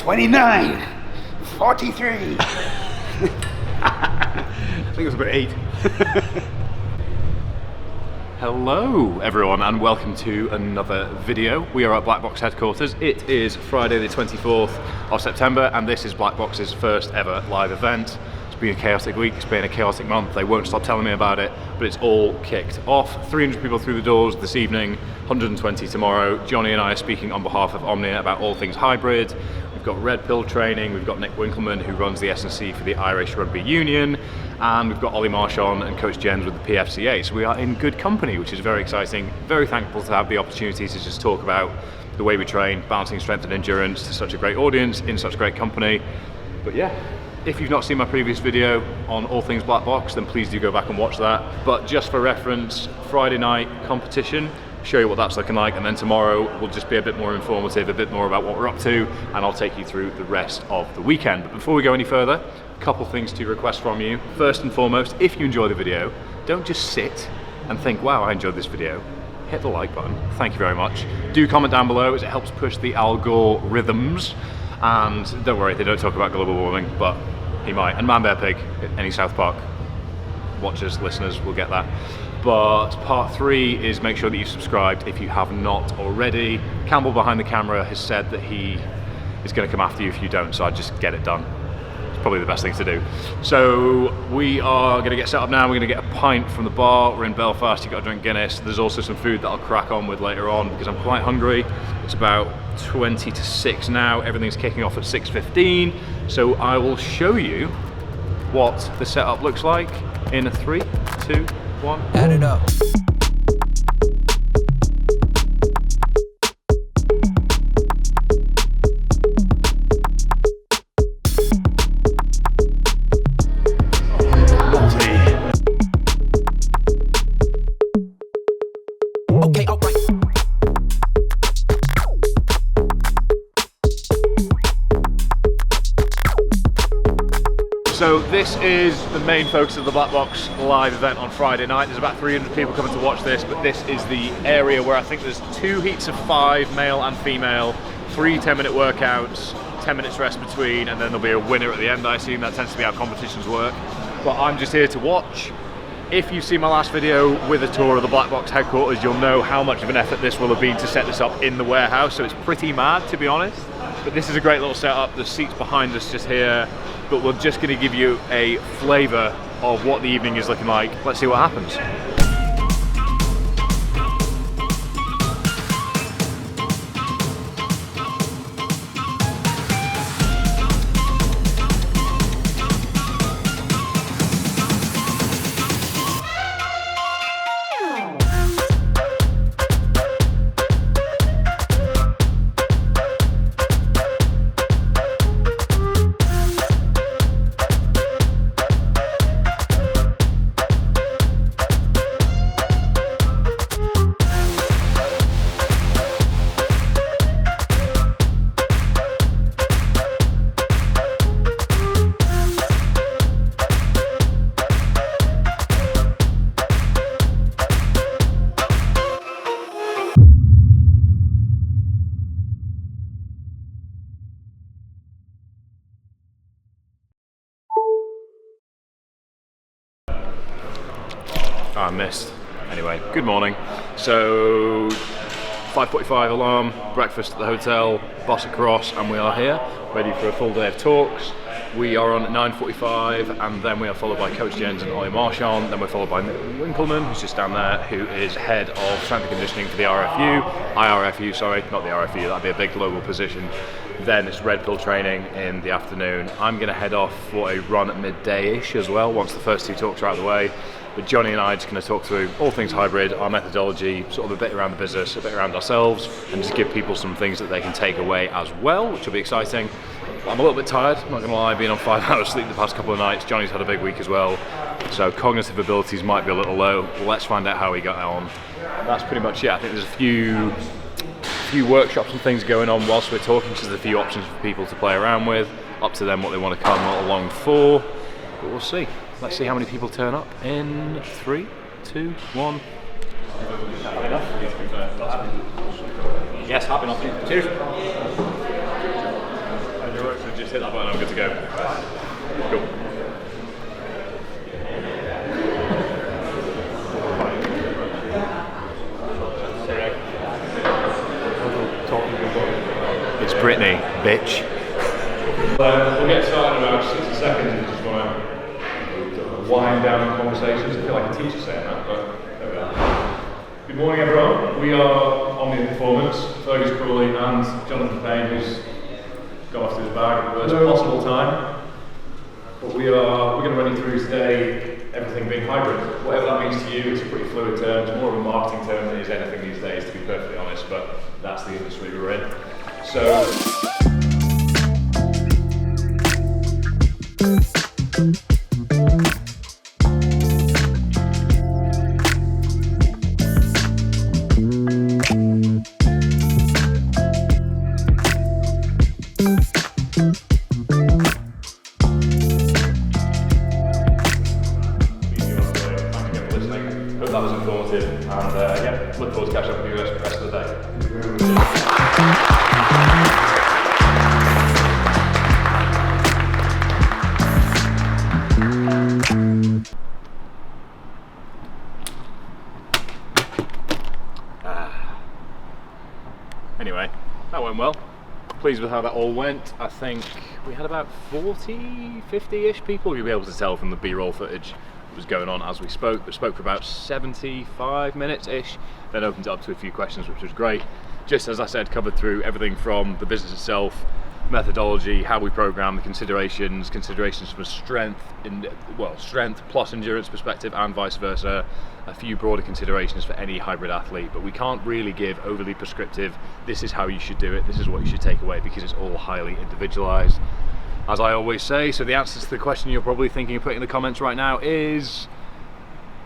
29, 43. I think it was about 8. Hello everyone and welcome to another video. We are at Black Box headquarters. It is Friday the 24th of September and this is Black Box's first ever live event. It's been a chaotic week, it's been a chaotic month. They won't stop telling me about it, but it's all kicked off. 300 people through the doors this evening, 120 tomorrow. Johnny and I are speaking on behalf of Omnia about all things hybrid. We've got Red Pill training, we've got Nick Winkleman who runs the S&C for the Irish Rugby Union, and we've got Ollie Marchand and Coach Jens with the PFCA. So we are in good company, which is very exciting. Very thankful to have the opportunity to just talk about the way we train, balancing strength and endurance to such a great audience, in such great company. But yeah, if you've not seen my previous video on all things Black Box, then please do go back and watch that. But just for reference, Friday night competition, show you what that's looking like, and then tomorrow will just be a bit more informative, a bit more about what we're up to, and I'll take you through the rest of the weekend. But before we go any further, a couple things to request from you. First and foremost, if you enjoy the video, don't just sit and think, wow, I enjoyed this video. Hit the like button. Thank you very much. Do comment down below as it helps push the algorithms. And don't worry, they don't talk about global warming, but he might. And Man Bear Pig, any South Park watchers, listeners will get that. But part 3 is make sure that you've subscribed if you have not already. Campbell behind the camera has said that he is going to come after you if you don't, so I'd just get it done. It's probably the best thing to do. So we are going to get set up now. We're going to get a pint from the bar. We're in Belfast, you've got to drink Guinness. There's also some food that I'll crack on with later on because I'm quite hungry. It's about 20 to 6 now. Everything's kicking off at 6:15. So I will show you what the setup looks like in a 3, 2, 1. Add it up. Okay, all right. So this is the main focus of the Black Box live event on Friday night. There's about 300 people coming to watch this, but this is the area where I think there's 2 heats of 5, male and female, 3 10-minute workouts, 10 minutes rest between, and then there'll be a winner at the end. I assume that tends to be how competitions work. But I'm just here to watch. If you've seen my last video with a tour of the Black Box headquarters, you'll know how much of an effort this will have been to set this up in the warehouse, so it's pretty mad, to be honest. But this is a great little setup. The seats behind us just here, but we're just going to give you a flavour of what the evening is looking like. Let's see what happens. I missed. Anyway, good morning. So 5:45 alarm, breakfast at the hotel, bus across, and we are here, ready for a full day of talks. We are on at 9:45, and then we are followed by Coach Jens and Ollie Marchand. Then we're followed by Nick Winkleman, who's just down there, who is head of strength and conditioning for the IRFU, sorry, not the RFU, that'd be a big global position. Then it's Red Pill training in the afternoon. I'm going to head off for a run at midday-ish as well, once the first 2 talks are out of the way. But Johnny and I are just going to talk through all things hybrid, our methodology, sort of a bit around the business, a bit around ourselves, and just give people some things that they can take away as well, which will be exciting. I'm a little bit tired, not going to lie, been on 5 hours sleep the past couple of nights. Johnny's had a big week as well, so cognitive abilities might be a little low. Let's find out how he got on. That's pretty much it. I think there's a few workshops and things going on whilst we're talking, so there's a few options for people to play around with, up to them what they want to come along for, but we'll see. Let's see how many people turn up in 3, 2, 1. Yes, happy enough. Cheers. hit that button, I'm good to go. Cool. It's Brittany, bitch. We'll get started in about 60 seconds. We just want to wind down the conversations. I feel like a teacher saying that, but there we are. Good morning, everyone. We are Omnia Performance, Fergus, Crawley, and Jonathan Payne, who's got off to his bag at the worst possible time. But we're going to run you through today everything being hybrid. Whatever that means to you, it's a pretty fluid term. It's more of a marketing term than it is anything these days, to be perfectly honest. But that's the industry we're in. So. That was informative, and yeah, look forward to catching up with you the rest of the day. Anyway, that went well. Pleased with how that all went. I think we had about 40, 50-ish people. You'll be able to tell from the B-roll footage was going on as we spoke. We spoke for about 75 minutes-ish, then opened it up to a few questions, which was great. Just as I said, covered through everything from the business itself, methodology, how we program, the considerations from a strength plus endurance perspective, and vice versa. A few broader considerations for any hybrid athlete, but we can't really give overly prescriptive, this is how you should do it, this is what you should take away, because it's all highly individualized. As I always say, so the answer to the question you're probably thinking of putting in the comments right now is,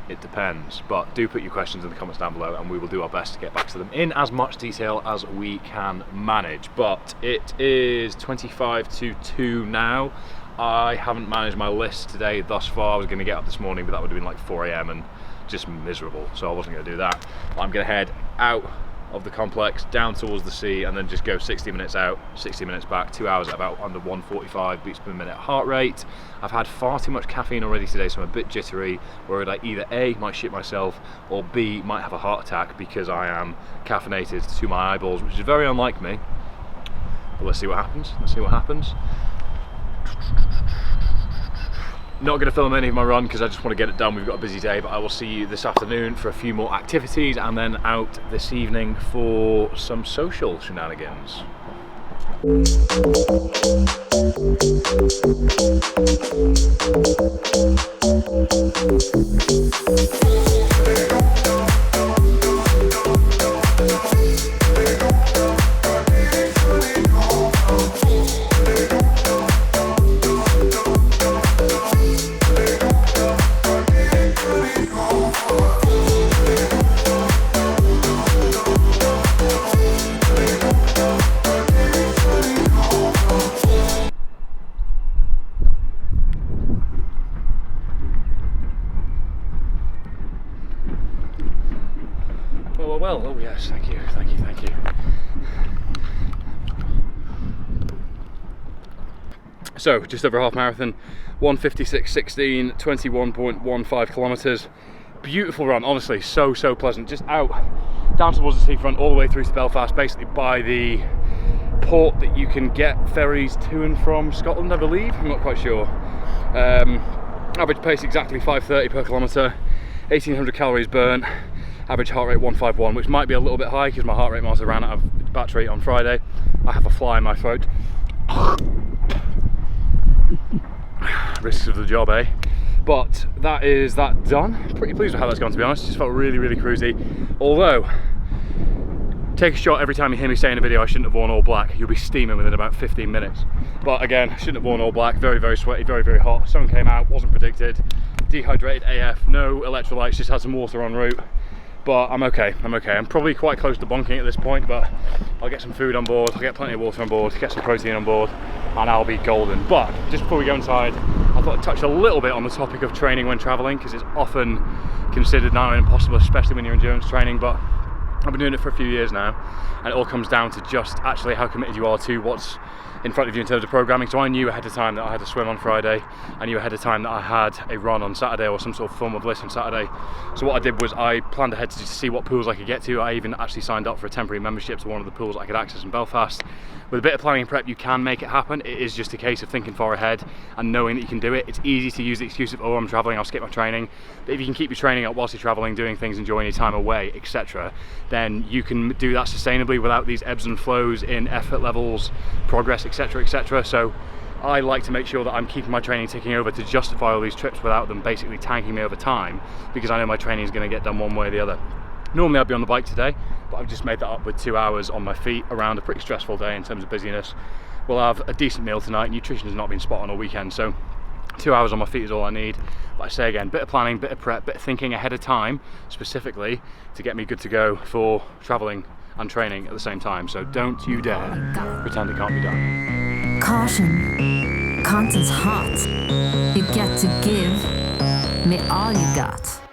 it depends. But do put your questions in the comments down below and we will do our best to get back to them in as much detail as we can manage. But it is 25 to 2 now. I haven't managed my list today thus far. I was going to get up this morning, but that would have been like 4 AM and just miserable, so I wasn't going to do that. I'm going to head out of the complex down towards the sea and then just go 60 minutes out, 60 minutes back, 2 hours at about under 145 beats per minute heart rate. I've had far too much caffeine already today, so I'm a bit jittery, worried I either A, might shit myself, or B, might have a heart attack because I am caffeinated to my eyeballs, which is very unlike me. But let's see what happens, Not going to film any of my run because I just want to get it done. We've got a busy day, but I will see you this afternoon for a few more activities and then out this evening for some social shenanigans. Well, oh yes, thank you. So, just over a half marathon, 1:56.16, 21.15 kilometers. Beautiful run, honestly, so pleasant. Just out, down towards the seafront, all the way through to Belfast, basically by the port that you can get ferries to and from Scotland, I believe, I'm not quite sure. Average pace exactly 5:30 per kilometre, 1800 calories burnt. Average heart rate 151, which might be a little bit high because my heart rate monitor ran out of battery on Friday. I have a fly in my throat. Risks of the job, eh? But that is that done. Pretty pleased with how that's gone, to be honest. Just felt really cruisy. Although, take a shot every time you hear me say in a video I shouldn't have worn all black. You'll be steaming within about 15 minutes. But again, I shouldn't have worn all black. Very sweaty, very hot. Sun came out, wasn't predicted. Dehydrated AF, no electrolytes, just had some water en route. But I'm okay. I'm probably quite close to bonking at this point, but I'll get some food on board, I'll get plenty of water on board, get some protein on board, and I'll be golden. But just before we go inside, I thought I'd touch a little bit on the topic of training when traveling, because it's often considered now impossible, especially when you're endurance training, but I've been doing it for a few years now, and it all comes down to just actually how committed you are to what's in front of you in terms of programming. So I knew ahead of time that I had to swim on Friday. I knew ahead of time that I had a run on Saturday or some sort of form of bliss on Saturday. So what I did was I planned ahead to see what pools I could get to. I even actually signed up for a temporary membership to one of the pools I could access in Belfast. With a bit of planning and prep, you can make it happen. It is just a case of thinking far ahead and knowing that you can do it. It's easy to use the excuse of, oh, I'm traveling, I'll skip my training. But if you can keep your training up whilst you're traveling, doing things, enjoying your time away, etc., then you can do that sustainably without these ebbs and flows in effort levels, progress, etc., etc. So I like to make sure that I'm keeping my training ticking over to justify all these trips without them basically tanking me over time, because I know my training is going to get done one way or the other. Normally I'd be on the bike today, but I've just made that up with 2 hours on my feet around a pretty stressful day in terms of busyness. We'll have a decent meal tonight. Nutrition has not been spot on all weekend, so 2 hours on my feet is all I need. But I say again, bit of planning, bit of prep, bit of thinking ahead of time, specifically to get me good to go for traveling and training at the same time. So don't you dare pretend it can't be done. Caution, content's hot. You get to give me all you got.